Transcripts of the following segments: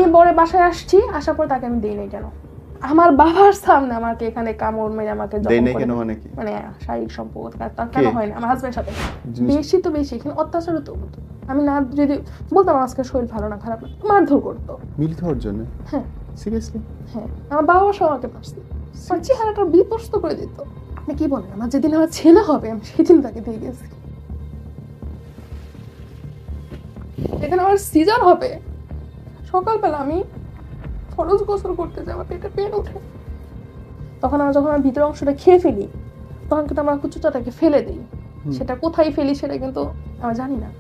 আমি পরে বাসায় আসছি, আসার পর তাকে আমি দেই নাই কেন, আমার বাবার সামনে আমাকে এখানে কামড় মেরে আমাকে দেই নাই কেন মানে কি? মানে শারীরিক সম্পর্ক তার কেন হয় না আমার হাজবেন্ডের সাথে, বেশি তো বেশি, এখানে অত্যাচার তো হতো। আমি না যদি বলতাম আজকে শরীর ভালো না খারাপ না, মারধর করতো মিল খাওয়ার জন্য। হ্যাঁ সিরিয়াসলি? হ্যাঁ, আমার বাবা সহ আমাকে মারছে, আমার চেহারাটা বিপর্যস্ত করে দিত। আপনি কি বলেন, আমার যেদিন আমার ছেলে হবে আমি সেদিন তাকে দিয়ে গেছি, এখানে আমার সিজার হবে, সকালবেলা আমি ফরজ গোসল করতে যাওয়া পেটে পেন ওঠে, তখন আমরা যখন আমার ভিতরের অংশটা খেয়ে ফেলি তখন কিন্তু আমরা কুচুটাটাকে ফেলে দিই, সেটা কোথায় ফেলি সেটা কিন্তু আমরা জানি না।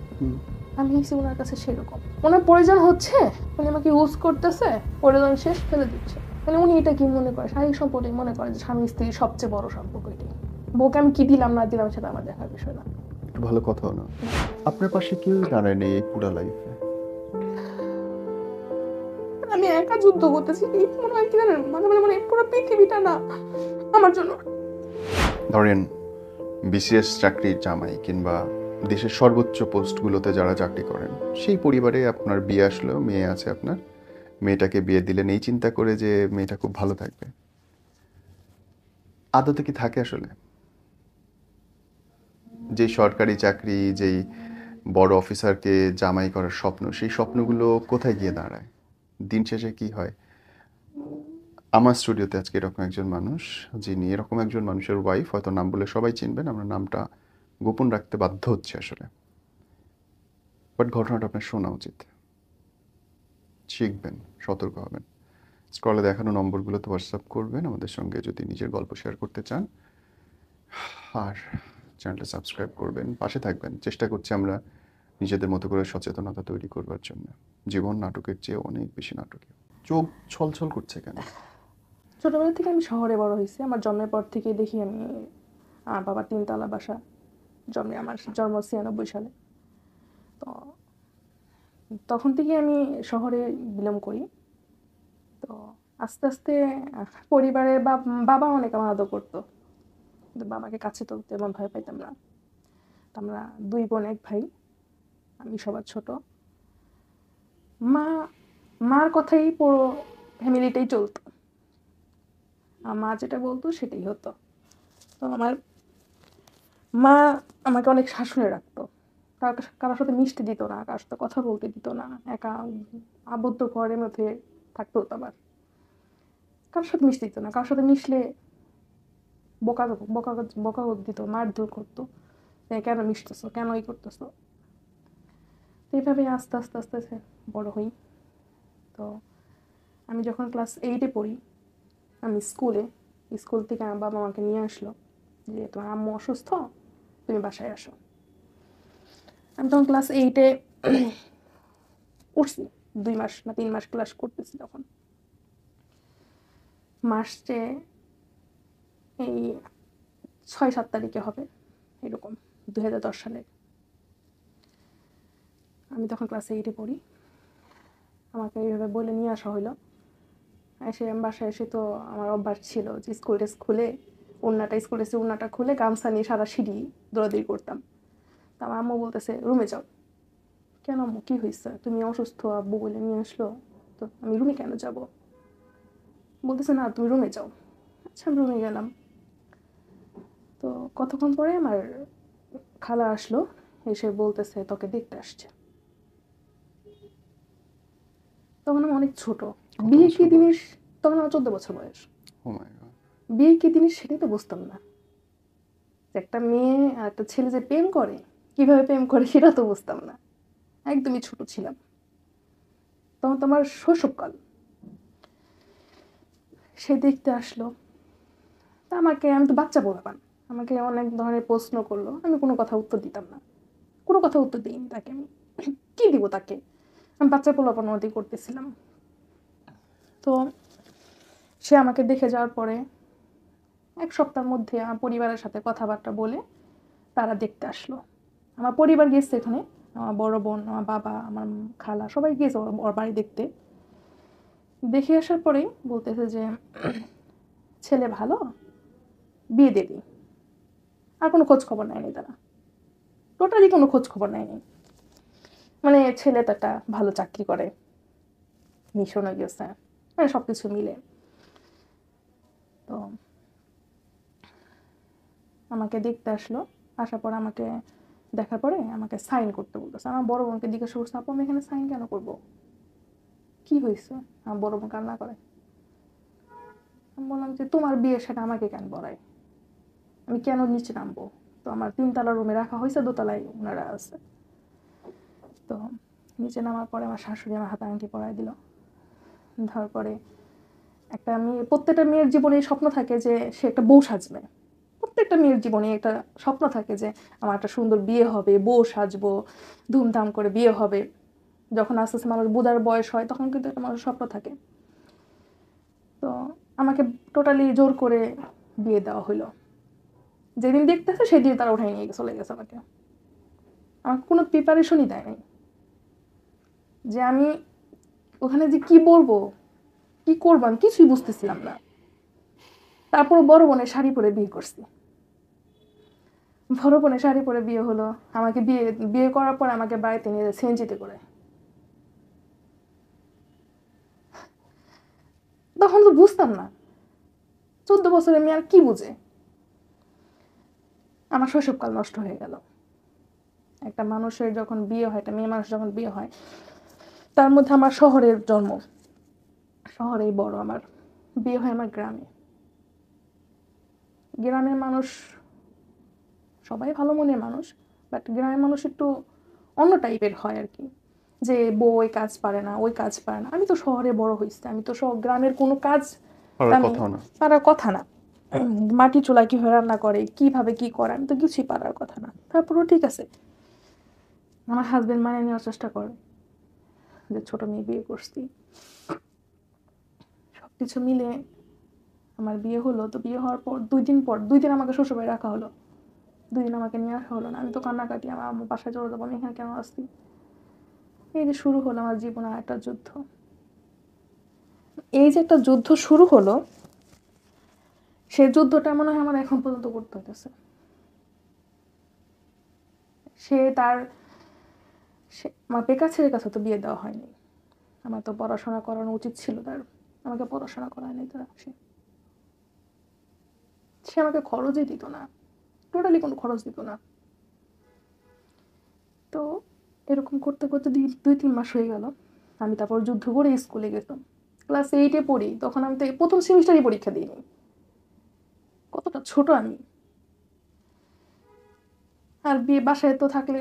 আমি এসে ওনার কাছে সেরকম, ওনার প্রয়োজন হচ্ছে, উনি আমাকে ইউজ করতেছে, প্রয়োজন শেষ ফেলে দিচ্ছে, মানে উনি এটা কি মনে করে, শারীরিক সম্পর্কে মনে করে যে স্বামী স্ত্রীর সবচেয়ে বড় সম্পর্ক এটাই, বউকে আমি কি দিলাম না দিলাম সেটা আমার দেখার বিষয় না। একটু ভালো কথাও না। আপনার পাশে কেউ দাঁড়ায় নেই এই পুরো লাইফে? আমি একা যুদ্ধ করতেছি, এই মনে হয় কি জানেন, মাঝে মাঝে মানে পুরো পৃথিবীটা না আমার জন্য। ধরেন বিসিএস চাকরির জামাই কিংবা দেশের সর্বোচ্চ পোস্টগুলোতে যারা চাকরি করেন, সেই পরিবারে আপনার বিয়ে আসলো, মেয়ে আছে আপনার, মেয়েটাকে বিয়ে দিলেন এই চিন্তা করে যে মেয়েটা খুব ভালো থাকবে। আদতে কি থাকে আসলে? যেই সরকারি চাকরি, যেই বড় অফিসারকে জামাই করার স্বপ্ন, সেই স্বপ্নগুলো কোথায় গিয়ে দাঁড়ায়? দিন শেষে কি হয়? আমার স্টুডিওতে আজকে এরকম একজন মানুষ, যিনি এরকম একজন মানুষের ওয়াইফ, হয়তো নাম বলে সবাই চিনবেন, আমরা নামটা গোপন রাখতে বাধ্য হচ্ছে আসলে, বাট ঘটনাটা আপনার শোনা উচিত। শিখবেন, সতর্ক হবেন। স্ক্রলে দেখানো নম্বরগুলোতে হোয়াটসঅ্যাপ করবেন আমাদের সঙ্গে যদি নিজের গল্প শেয়ার করতে চান, আর চ্যানেলটা সাবস্ক্রাইব করবেন, পাশে থাকবেন। চেষ্টা করছি আমরা নিজেদের মতো করে সচেতনতা তৈরি করবার জন্য। জীবন নাটকের চেয়ে অনেক বেশি নাটকীয়। চোখ ছলছল করছে কেন? ছোটবেলা থেকে আমি শহরে বড় হয়েছি, আমার জন্মের পর থেকে দেখি আমি, আমার বাবার 3 তলা বাসা, আমার জন্ম 96 সালে, তো তখন থেকে আমি শহরে বিলং করি। তো আস্তে আস্তে পরিবারের বাবা অনেক আমার আদর করতো, কিন্তু বাবাকে কাছে তো তেমন ভয় পাইতাম না। তো আমরা 2 বোন 1 ভাই, আমি সবার ছোট। মার কথাই পুরো ফ্যামিলিটাই চলতো, মা যেটা বলতো সেটাই হতো। তো আমার মা আমাকে অনেক শাসনে রাখতো, কারোর সাথে মিশতে দিত না, কারোর সাথে কথা বলতে দিত না, একা আবদ্ধ ঘরের মধ্যে থাকতো হতো। আবার কারোর সাথে মিশতে দিত না, কারোর সাথে মিশলে বকা বকা বকা দিত, মারধর করতো, কেন মিশতেছো, কেন এই করতেছো। তো এইভাবে আস্তে আস্তে আস্তে আস্তে বড় হই। তো আমি যখন ক্লাস 8-এ পড়ি, আমি স্কুল থেকে আমার বাবা আমাকে নিয়ে আসলো যে তোমার আম্মু অসুস্থ, তুমি বাসায় আসো। আমি তখন ক্লাস 8-এ উঠছি, 2 মাস না 3 মাস ক্লাস করতেছি তখন। মার্চে এই 6-7 তারিখে হবে এরকম, 2010 সালে। আমি তখন ক্লাস 8-এ পড়ি, আমাকে এইভাবে বলে নিয়ে আসা হলো। এসে আমি বাসায় এসে তো আমার অভ্যাস ছিল যে স্কুল ড্রেস খুলে ওড়নাটা খুলে গামছা নিয়ে সারা সিঁড়ি দৌড়াদৌড়ি করতাম। তা আমার আম্মু বলতেছে রুমে যাও। কেন আম্মু, কী হয়েছে, তুমি অসুস্থ, আব্বু বলে নিয়ে আসলো, তো আমি রুমে কেন যাব? বলতেছে না তুমি রুমে যাও। আচ্ছা আমি রুমে গেলাম। তো কতক্ষণ পরে আমার খালা আসলো, এসে বলতেছে তোকে দেখতে আসছে। তখন আমি অনেক ছোট, বিয়ে কি জিনিস, তখন আমার 14 বছর বয়স। বিয়ে কি জিনিস সেটাই তো বুঝতাম না, একটা মেয়ে আর একটা ছেলে যে প্রেম করে, কিভাবে প্রেম করে সেটা তো বুঝতাম না, একদমই ছোট ছিলাম। তখন তো আমার শৈশবকাল। সে দেখতে আসলো, তা আমি তো বাচ্চা বললাম, আমাকে অনেক ধরনের প্রশ্ন করলো, আমি কোনো কথা উত্তর দিতাম না, কোনো কথা উত্তর দিইনি তাকে। আমি কি দিব তাকে, আমি বাচ্চা পোলাপান মতো করতেছিলাম। তো সে আমাকে দেখে যাওয়ার পরে 1 সপ্তাহের মধ্যে আমার পরিবারের সাথে কথাবার্তা বলে তারা দেখতে আসলো। আমার পরিবার গিয়েছে এখানে, আমার বড় বোন, আমার বাবা, আমার খালা সবাই গিয়েছে ওর বাড়ি দেখতে। দেখে আসার পরেই বলতেছে যে ছেলে ভালো, বিয়ে দেবি। আর কোনো খোঁজ খবর নেয়নি তারা, টোটালি কোনো খোঁজ খবর নেয়নি। মানে ছেলে তো একটা ভালো চাকরি করে, মিশনে গেছে, মানে সব কিছু মিলে। তো আমাকে দেখতে আসলো, আসার পর আমাকে দেখার পরে আমাকে সাইন করতে বলতেছে। আমার বড় বোনকে জিজ্ঞাসা করছে, আপু আমি এখানে সাইন কেন করবো, কি হয়েছে? আমার বড় বোন কান্না করে। আমি বললাম যে তোমার বিয়ের সাথে আমাকে কেন বলায়, আমি কেন নিচে নামবো? তো আমার 3তলা রুমে রাখা হয়েছে, 2তলায় ওনারা আছে। তো নিচে নামার পরে আমার শাশুড়ি আমার হাতে আংটি পরাই দিল। ধর পরে একটা মেয়ে, প্রত্যেকটা মেয়ের জীবনে স্বপ্ন থাকে যে সে একটা বউ সাজবে। প্রত্যেকটা মেয়ের জীবনে একটা স্বপ্ন থাকে যে আমার একটা সুন্দর বিয়ে হবে, বউ সাজবো, ধুমধাম করে বিয়ে হবে। যখন আস্তে আস্তে মানুষ বোঝার বয়স হয় তখন কিন্তু একটা মানুষের স্বপ্ন থাকে। তো আমাকে টোটালি জোর করে বিয়ে দেওয়া হলো। যেদিন দেখতেছে সেদিন তারা উঠাই নিয়ে চলে গেছে আমাকে। আমাকে কোনো প্রিপারেশনই দেয় নাই যে আমি ওখানে যে কি বলবো, কি করবো, আমি কিছুই বুঝতেছিলাম না। তারপর বড় বোনের শাড়ি পরে বিয়ে করছি। বড় বোনের শাড়ি পরে বিয়ে হলো। আমাকে বিয়ে বিয়ে করার পর আমাকে বাড়িতে নিয়ে যায় সিএনজিতে করে। তখন তো বুঝতাম না, 14 বছরের মেয়ে আর কি বুঝে। আমার শৈশবকাল নষ্ট হয়ে গেল। একটা মানুষের যখন বিয়ে হয়, একটা মেয়ে মানুষ যখন বিয়ে হয়, তার মধ্যে আমার শহরের জন্ম, শহরেই বড়। আমার বিয়ে হয় আমার গ্রামে। গ্রামের মানুষ সবাই ভালো মনের মানুষ, বাট গ্রামের মানুষ একটু অন্য টাইপের হয় আর কি, যে বউ ওই কাজ পারে না, ওই কাজ পারে না। আমি তো শহরে বড় হয়েছি, আমি তো সব গ্রামের কোনো কাজ করার আমি কথাও না। পারার কথা না। মাটি চুলা কিভাবে রান্না করে, কিভাবে কি করে, আমি তো কিছুই পারার কথা না। তারপরেও ঠিক আছে, আমার হাজবেন্ড মানে নেওয়ার চেষ্টা করে যে ছোট মেয়ে বিয়ে করছি। সবকিছু মিলে আমার বিয়ে হলো। তো বিয়ে হওয়ার পর 2 দিন পর, 2 দিন আমাকে শ্বশুরবাড়ি রাখা হলো, 2 দিন আমাকে নিয়ে আসা হলো না। আমি তো কান্নাকাটি, আমার আম্মু বাসায় চলে যাবো, আমি এখানে কেন আসছি। এই যে শুরু হলো আমার জীবনে একটা যুদ্ধ। এই যে একটা যুদ্ধ শুরু হলো, সেই যুদ্ধটা মনে হয় আমার এখন পর্যন্ত করতে হতেছে। সে তার আমার বেকার ছেলের কাছে তো বিয়ে দেওয়া হয়নি, আমার তো পড়াশোনা করানো উচিত ছিল তার, আমাকে পড়াশোনা করায়নি তারা। সে আমাকে খরচই দিত না, টোটালি কোনো খরচ দিত না। তো এরকম করতে করতে 2-3 মাস হয়ে গেল। আমি তারপর যুদ্ধ করে স্কুলে গেলাম, ক্লাস 8-এ পড়ি। তখন আমি তো প্রথম সেমিস্টারই পরীক্ষা দিইনি, কতটা ছোট আমি। আর বিয়ে বাসায় তো থাকলে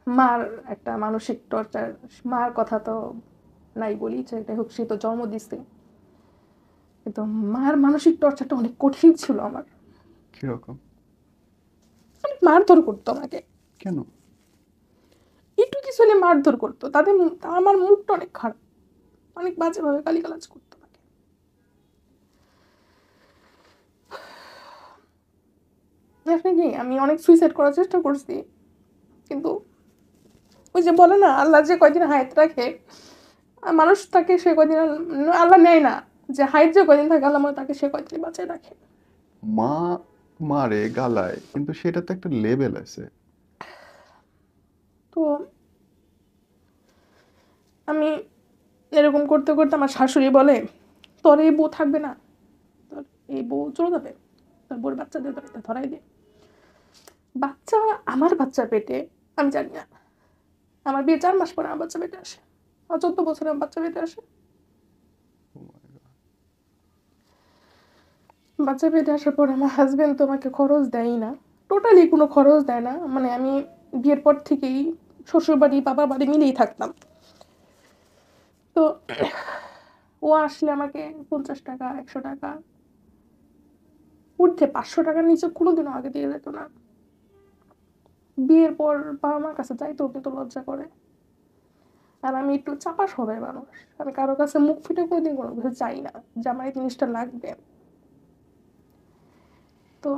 মার একটা মানসিক টর্চার, মার কথা তো নাই বলি, যেটাই হোক সে তো জন্ম দিচ্ছে। কিন্তু মার মানসিক টর্চারটা অনেক কঠিন ছিল আমার। কিরকম? অনেক মারধর করতো আমাকে, কেন? একটু কিছু হলে মারধর করতো। আমার মুখটা অনেক খারাপ, অনেক বাজেভাবে গালিগালাজ করতো আমাকে। আসলে কি, আমি অনেক সুইসাইড করার চেষ্টা করছি, কিন্তু ওই যে বলে না, আল্লাহ যে কয়দিন হায়াত রাখে মানুষ তাকে সে কয়দিন আল্লাহ নেয় না, যে হায়াত যে কয়দিন থাকে আল্লাহ তাকে সে কয়দিন বাঁচায় রাখে। মা মারে গালায়, কিন্তু সেটা তো একটা লেভেল আছে। তো আমি এরকম করতে করতে আমার শাশুড়ি বলে, তোর এই বউ থাকবে না, তোর এই বউ চলে যাবে, তোর বউর বাচ্চা দিয়ে তোর ধরাই দে। বাচ্চা, আমার বাচ্চা পেটে, আমি জানি না। আমার বিয়ে 4 মাস পরে আমার বাচ্চা পেটে আসে, আমার 14 বছরে আমার বাচ্চা পেটে আসে। বাচ্চা পেটে আসার পর আমার হাজবেন্ড তো আমাকে খরচ দেয়ই না, টোটালি কোনো খরচ দেয় না। মানে আমি বিয়ের পর থেকেই শ্বশুর বাড়ি বাবার বাড়ি মিলেই থাকতাম। তো ও আসলে আমাকে 50 টাকা, 100 টাকা, ঊর্ধ্বে 500 টাকার নিচে কোনোদিনও আগে দিয়ে যেত না। বিয়ের পর বাবা মার কাছে যাইতেও কিন্তু লজ্জা করে। আর আমি একটু চাপা স্বভাবের মানুষ, আমি কারো কাছে মুখ ফুটে কোনোদিন কোনো কিছু চাই না যে আমার এই জিনিসটা লাগবে। তো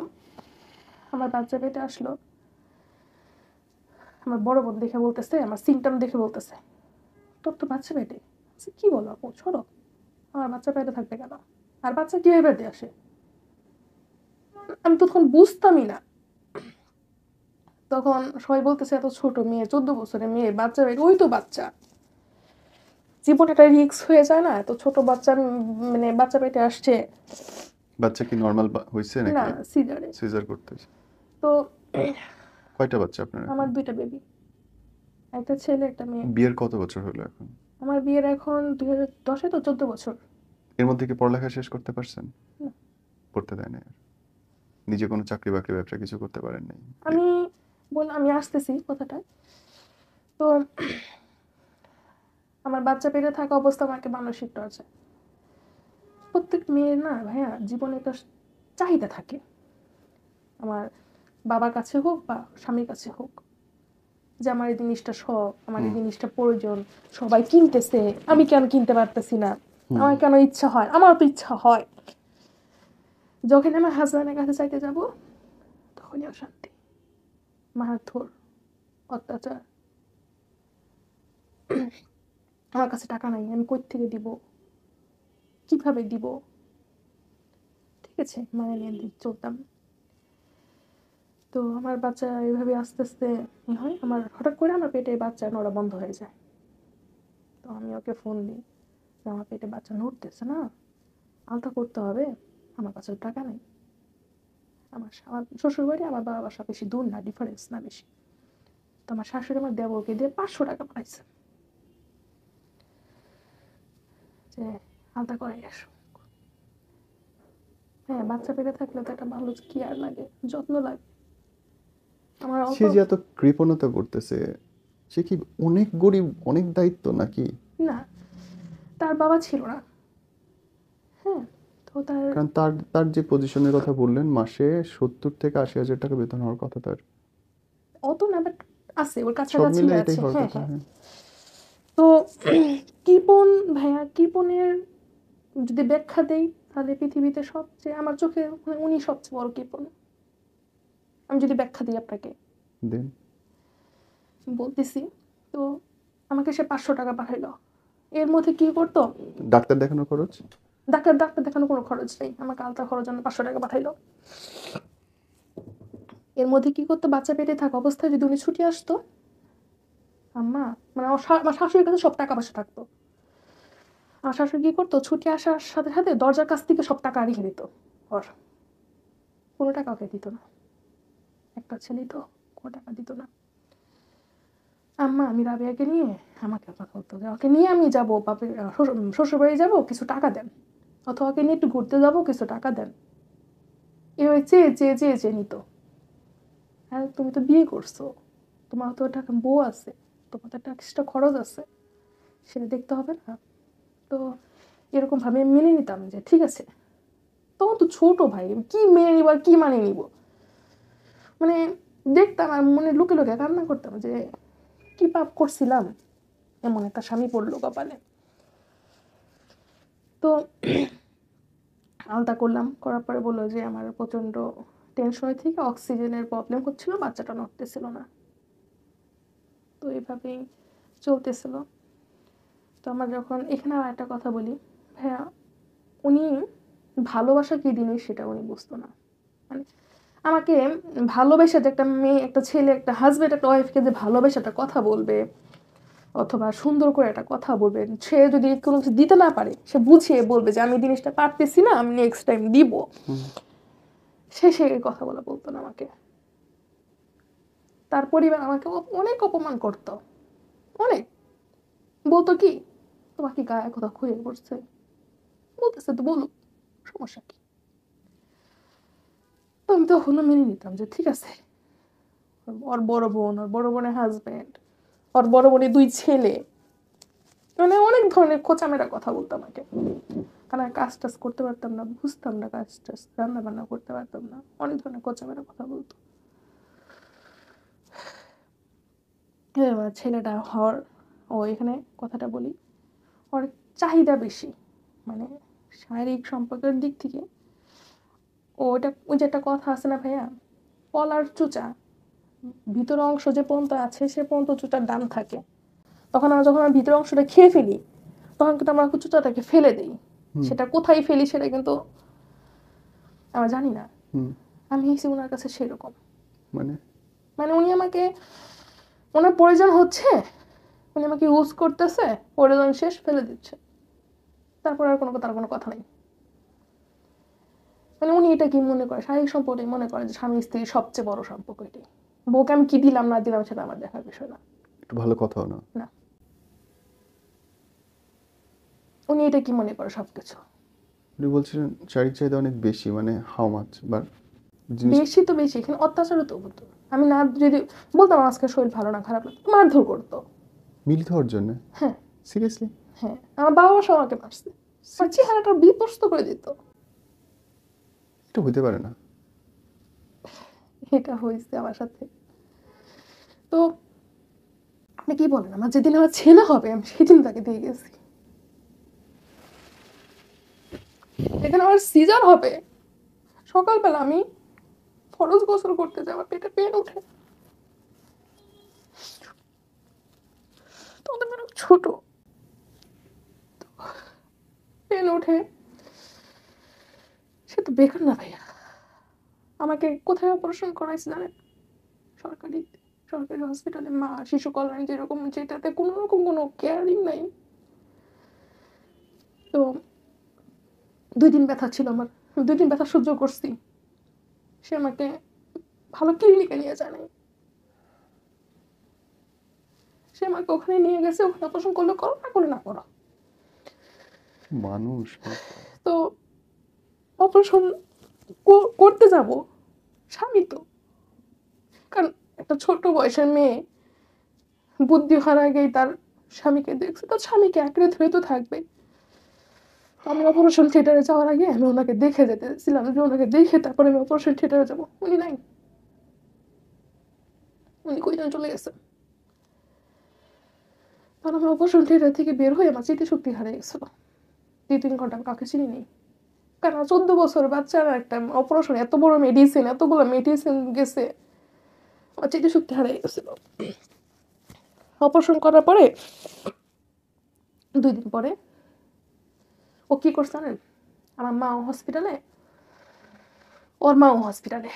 আমার বাচ্চা পেটে আসলো, আমার বড় বোন দেখে বলতেছে, আমার সিমটম দেখে বলতেছে, তোর তো বাচ্চা পেটে। কি বলো আপু, সরো, আমার বাচ্চা পেটে থাকবে কেন, আর বাচ্চা কিভাবে পেটে আসে? আমি তো তখন বুঝতামই না। তখন সবাই বলতেছে এত ছোট মেয়ে, 14 বছরের মেয়ে, বাচ্চা পেটে, ওই তো বাচ্চা। জীবন একটা রিস্ক হয়ে যায় না, তো ছোট বাচ্চা মানে বাচ্চা পেটে আসছে। বাচ্চা কি নর্মাল হয়েছে না, নাকি সিজারে। সিজার করতেছে? তো কয়টা বাচ্চা আপনার এখন? আমার 2টা বেবি, একটা ছেলে একটা মেয়ে। বিয়ের কত বছর হলো এখন? আমার বিয়ের এখন 2010-এ তো 14 বছর। এর মধ্যে কি পড়ালেখা শেষ করতে পারছেন? না। করতে দেয় না আর? নিজে কোনো চাকরি বাকরি ব্যবসা কিছু করতে পারেন নাই? আমি আমি আসতেছি কথাটা। তো আমার বাচ্চা পেটে থাকা অবস্থা আমাকে মানসিক টর্চার। প্রত্যেক মেয়ের না ভাইয়া জীবনে একটা চাহিদা থাকে, আমার বাবার কাছে হোক বা স্বামীর কাছে হোক, যে আমার এই জিনিসটা শখ, আমার এই জিনিসটা প্রয়োজন, সবাই কিনতেছে, আমি কেন কিনতে পারতেছি না, আমার কেন ইচ্ছা হয়, আমারও তো ইচ্ছা হয়। যখন আমার হাজব্যান্ডের কাছে চাইতে যাব তখনই অশান্তি, মারধর, অত্যাচার। আমার কাছে টাকা নাই, আমি কই থেকে দিব, কিভাবে দিব? ঠিক আছে, মানে নিয়ে চলতাম। তো আমার বাচ্চা এইভাবে আস্তে আস্তে হয়, আমার হঠাৎ করে আমার পেটে বাচ্চা নড়া বন্ধ হয়ে যায়। তো আমি ওকে ফোন দিই যে আমার পেটে বাচ্চা নড়তেছে না, আলতা করতে হবে, আমার কাছে টাকা নেই। আমার শ্বশুরবাড়ি আমার বাবা বাসা বেশি দূর না, ডিফারেন্স না বেশি। তো আমার শাশুড়ি আমার দেবরকে দিয়ে 500 টাকা পাঠাইছে যে আলতা করে আসো। হ্যাঁ, বাচ্চা পেটে থাকলে তো একটা ভালো কেয়ার লাগে, যত্ন লাগে। আমার সে অল্প যে এত কৃপণতা করতেছে, সে কি অনেক গরিব, অনেক দায়িত্ব নাকি? না, তার বাবা ছিল না। হ্যাঁ, তো তার কারণ তার তার যে পজিশনের কথা বললেন, মাসে 70,000 থেকে 80,000 টাকা বেতন হওয়ার কথা তার। অত না, বাট আছে, ওর সব কাছাকাছি মিলে এটাই আছে। হওয়ার হ্যাঁ কথা, হ্যাঁ। হ্যাঁ। তো কৃপণ ভাইয়া, কৃপণের যদি ব্যাখ্যা দেই তাহলে পৃথিবীতে সবচেয়ে আমার চোখে উনি সবচেয়ে বড় কৃপণ। আমি যদি ব্যাখ্যা দিই আপনাকে, দেন। বলতেছি। তো আমাকে সে 500 টাকা পাঠাইলো। এর মধ্যে কি করতো, ডাক্তার দেখানোর খরচ? ডাক্তার ডাক্তার দেখানোর কোনো খরচ নেই, আমাকে আলতা খরচ জন্য 500 টাকা পাঠাইলো। এর মধ্যে কি করতো, বাচ্চা পেটে থাকা অবস্থায় যদি উনি ছুটি আসতো, আম্মা মানে আমার শাশুড়ির কাছে সব টাকা পয়সা থাকতো। আমার শাশুড়ি কি করতো, ছুটি আসার সাথে সাথে দরজার কাছ থেকে সব টাকা রেখে দিত। ওর কোনো টাকা ওকে দিত না, একটা ছেলেই তো, কোনো টাকা দিত না। আম্মা আমি রাবেয়াকে নিয়ে, আমাকে কথা বলতো যে ওকে নিয়ে আমি যাবো বাপের শ্বশুরবাড়ি যাবো, কিছু টাকা দেন, অথবা ওকে নিয়ে একটু ঘুরতে যাবো, কিছু টাকা দেন। এভাবে চেয়ে চেয়ে চেয়ে চেয়ে নিত। হ্যাঁ, তুমি তো বিয়ে করছো, তোমার তো টাকা বউ আছে, তোমার তো একটা এক্সট্রা খরচ আছে, সেটা দেখতে হবে না? তো এরকম ভাবে মেনে নিতাম যে ঠিক আছে। তখন তো ছোট ভাই, কি মেনে নিব আর কি মানিয়ে নিব, মানে দেখতাম আর মনে লুকে লুকে কান্না করতাম যে কি পাপ করছিলাম, এমন একটা স্বামী পড়লো কপালে। তো আলতা করলাম, করার পরে বললো যে আমার প্রচণ্ড টেনশনের থেকে অক্সিজেনের প্রবলেম হচ্ছিল, বাচ্চাটা নড়তেছিল না। তো এইভাবেই চলতেছিল। তো আমার যখন এখানে আর একটা কথা বলি ভাইয়া, উনি ভালোবাসা কি জিনিস সেটা উনি বুঝতো না। মানে আমাকে ভালোবেসে যে একটা মেয়ে, একটা ছেলে, একটা হাজব্যান্ড, একটা ওয়াইফকে যে ভালোবেসে একটা কথা বলবে, অথবা সুন্দর করে একটা কথা বলবে, সে যদি কোনো কিছু দিতে না পারে সে বুঝিয়ে বলবে যে আমি জিনিসটা পারতেছি না, আমি নেক্সট টাইম দিব, সে কথা বলা বলতো না আমাকে। তার পরিবার আমাকে অনেক অপমান করতো, অনেক। বলতো কি, তোমার কি গায়ে কথা খুঁয়ে পড়ছে, বলতেছে তো বলুক, সমস্যা কি? তো আমি তখনও মেনে নিতাম যে ঠিক আছে, ওর বড় বোন, ওর বড় বোনের হাজব্যান্ড, ওর বড় বোনের 2 ছেলে, মানে অনেক ধরনের খোঁচামেরা কথা বলতো আমাকে। কারণ আমি কাজ টাজ করতে পারতাম না, বুঝতাম না কাজ টাজ, রান্না বান্না করতে পারতাম না, অনেক ধরনের খোঁচামেরা কথা বলতো। এবার ছেলেটা হওয়ার, ও এখানে কথাটা বলি, ওর চাহিদা বেশি, মানে শারীরিক সম্পর্কের দিক থেকে। ওই যে একটা কথা আছে না ভাইয়া, পলার চুচা, ভিতর অংশ যে পর্যন্ত আছে সে পর্যন্ত চুচার দাম থাকে। তখন যখন আমার ভিতর অংশটা খেয়ে ফেলি, তখন কিন্তু আমরা চুচাটাকে ফেলে দিই। সেটা কোথায় ফেলি সেটা কিন্তু আমরা জানি না। আমি হয়েছি ওনার কাছে সেরকম। মানে মানে উনি আমাকে, ওনার প্রয়োজন হচ্ছে, উনি আমাকে ইউজ করতেছে, প্রয়োজন শেষ ফেলে দিচ্ছে, তারপর আর তার কোনো কথা নেই। মানে উনি এটা কি মনে করে, শারীরিক সম্পর্কে মনে করে যে স্বামী স্ত্রীর সবচেয়ে বড় সম্পর্ক এটি। বউকে আমি কি দিলাম না দিলাম সেটা আমার দেখার বিষয় না। একটু ভালো কথাও না। না, উনি এটা কি মনে করে সবকিছু। উনি বলছিলেন শারীরিক চাহিদা অনেক বেশি, মানে হাউ মাচ, বাট জিনিস বেশি তো বেশি, এখানে অত্যাচারও তো হতো। আমি না যদি বলতাম আজকে শরীর ভালো না, খারাপ লাগতো, মারধর করতো। মিলিত হওয়ার জন্য? হ্যাঁ সিরিয়াসলি? হ্যাঁ, আমার বাবা সহ আমাকে মারছে, আমার চেহারাটা বিপর্যস্ত করে দিত। এটা হইতে পারে না। এটা হয়েছে আমার সাথে। তো আপনি কি বলেন, আমার যেদিন আমার ছেলে হবে আমি সেদিন তাকে দিয়ে গেছি। এখানে আমার সিজার হবে, সকালবেলা আমি ফরজ গোসল করতে যাই, আমার পেটে পেন ওঠে, তো ওদের অনেক ছোট, পেন ওঠে। সে তো বেকার না ভাইয়া, আমাকে কোথায় অপারেশন করাইছে জানেন? সরকারি সরকারি হসপিটালে, মা শিশু কল্যাণ যেরকম, যেটাতে কোনো রকম কোনো কেয়ারিং নাই। তো 2 দিন ব্যথা ছিল আমার, 2 দিন ব্যথা সহ্য করছি। সে আমাকে ভালো ক্লিনিকে নিয়ে যায় নাই, সে আমাকে ওখানে নিয়ে গেছে, ওখানে অপারেশন করলে করো, না করলে না করো। মানুষ। তো অপারেশন করতে যাব, স্বামী তো, কারণ একটা ছোট বয়সের মেয়ে বুদ্ধি হারায় গিয়ে তার স্বামীকে দেখছে, তার স্বামীকে আঁকড়ে ধরে তো থাকবে। আমি অপারেশন থিয়েটারে যাওয়ার আগে আমি ওনাকে দেখে যেতেছিলাম, যে ওনাকে দেখে তারপরে আমি অপারেশন থিয়েটারে যাবো। উনি নাই, উনি কইজন চলে গেছে। তখন আমার অপারেশন থিয়েটার থেকে বের হয়ে আমার স্মৃতিশক্তি হারিয়ে গেছিল। 2-3 ঘন্টা আমি কাউকে চিনি নেই, কারণ 14 বছর বাচ্চারা একটা অপারেশন, এত বড় মেডিসিন, এতগুলো মেডিসিন গেছে, আমার স্মৃতিশক্তি হারিয়ে গেছিল। অপারেশন করার পরে 2 দিন পরে ও কি করছে জানেন? আমার মাও হসপিটালে, ওর মাও হসপিটালে।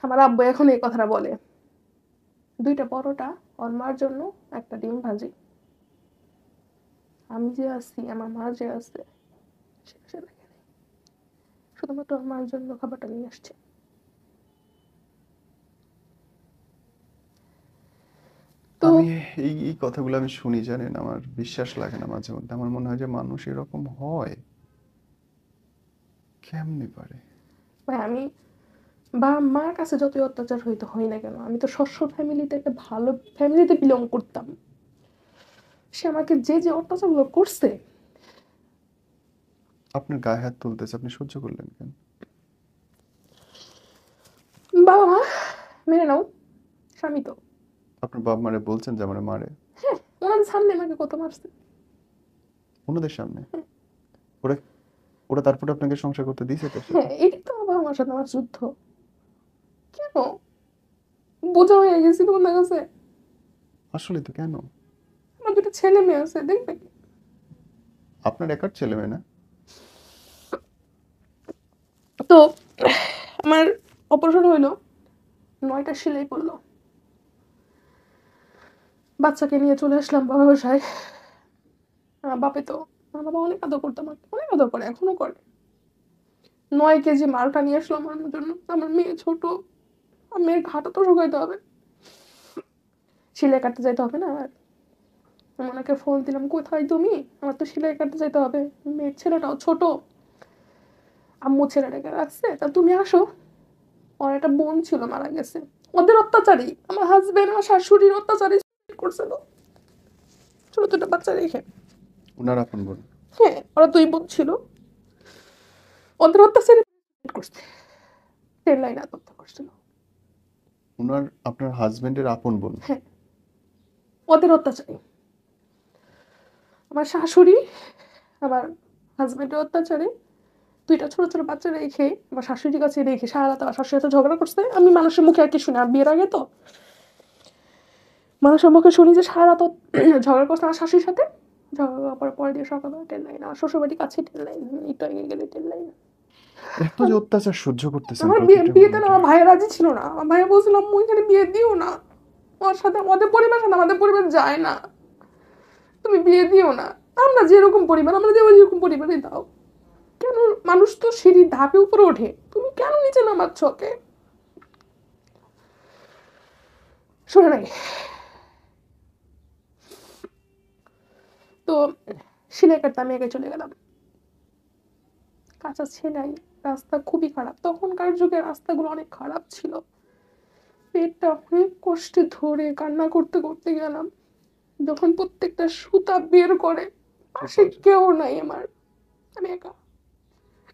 আমার আব্বু এখন এই কথাটা বলে, 2টা পরোটা ওর মার জন্য, একটা ডিম ভাজি। আমি যে আছি, আমার মা যে আছে, সে দেখে নেই, শুধুমাত্র ওর মার জন্য খাবারটা নিয়ে আসছে। তো আমি এই এই কথাগুলো আমি শুনি, জানেন, আমার বিশ্বাস লাগে না মাঝে মধ্যে। আমার মনে হয় যে মানুষ এরকম হয়, কেমনে পারে? ভাই আমি মার কাছে যতই অত্যাচার হইতে হই না কেন, আমি তো শস্য ফ্যামিলিতে, একটা ভালো ফ্যামিলিতে বিলং করতাম। সে আমাকে যে যে অত্যাচারগুলো করছে, আপনার গায়ে হাত তুলতেছে, আপনি সহ্য করলেন কেন? বাবা মা মেনে নাও, স্বামী তো। আপনার বাবা মারে বলছেন যে আমার মারে? হ্যাঁ, ওনাদের সামনে আমাকে কত মারছে। ওনাদের সামনে? ওরা ওরা তারপরে আপনাকে সংসার করতে দিয়েছে তার সাথে? হ্যাঁ, এটাই তো আমার বাবা মার সাথে আমার যুদ্ধ। কেন? বোঝা হয়ে গেছিল ওনার কাছে। আসলে তো কেন? আমার 2টা ছেলে মেয়ে আছে, দেখবে কি? আপনার একার ছেলে মেয়ে না? তো আমার অপারেশন হইলো, 9টা সেলাই পড়লো, বাচ্চাকে নিয়ে চলে আসলাম বাবার বাসায়। বাপে তো, আমার বাবা অনেক আদর করতো আমাকে, অনেক আদর করে, এখনো করে। 9 কেজি মালটা নিয়ে আসলো আমার জন্য, আমার মেয়ে ছোট, আমার মেয়ের ঘাটা তো শুকাইতে হবে, সেলাই কাটতে যাইতে হবে না। আর আমি ওনাকে ফোন দিলাম, কোথায় তুমি, আমার তো সেলাই কাটতে যাইতে হবে, মেয়ের ছেলেটাও ছোট, আম্মু ছেলেটাকে রাখছে, তা তুমি আসো। ওর একটা বোন ছিল, মারা গেছে, ওদের অত্যাচারী, আমার হাজবেন্ড আমার শাশুড়ির অত্যাচারী করছিল, ছোট ছোট বাচ্চা রেখে। ওনার আপন বোন? হ্যাঁ, ওরা 2 বোন ছিল, ওদের অত্যাচারী করছে, 10 লাইন আত্মহত্যা করছিল। ওনার, আপনার হাজবেন্ডের আপন বোন? হ্যাঁ, ওদের অত্যাচারী, আমার শাশুড়ি আমার হাজবেন্ডের অত্যাচারে 2টা ছোট ছোট বাচ্চা রেখে, আমার শাশুড়ির কাছে রেখে সারা রাত আমার শাশুড়ির সাথে ঝগড়া করছে। আমি মানুষের মুখে আর কি শুনি, আর বিয়ের আগে তো মানুষের মুখে শুনি যে সারা রাত ও ঝগড়া করছে আমার শাশুড়ির সাথে। ঝগড়া করার পর পরে দিয়ে সকালবেলা 10 লাইন, আমার শ্বশুরবাড়ির কাছে 10 লাইন, একটু আগে গেলে 10 লাইন। এত যে অত্যাচার সহ্য করতেছেন আমার প্রতিটা বিয়েতে না মুহূর্তে। আমার ভাইয়া রাজি ছিল না, আমার ভাইয়া বলছিলাম, ওইখানে বিয়ে দিও না, ওর সাথে আমাদের পরিবার যায় না। তুমি বিয়ে দিও না, আমরা যেরকম পরিবার, আমরা যেরকম পরিবারে দাও। কেন মানুষ তো সিঁড়ির ধাপে উপরে ওঠে, তুমি কেন নিচে নামাচ্ছ ওকে? শোনে নাই। তো সেলাই কাটতে আমি একাই চলে গেলাম। কাঁচা সেলাই, রাস্তা খুবই খারাপ, তখনকার যুগে রাস্তাগুলো অনেক খারাপ ছিল। পেটটা অনেক কষ্টে ধরে কান্না করতে করতে গেলাম। যখন প্রত্যেকটা সুতা বের করে, পাশে কেউ নাই আমার, আমি একা।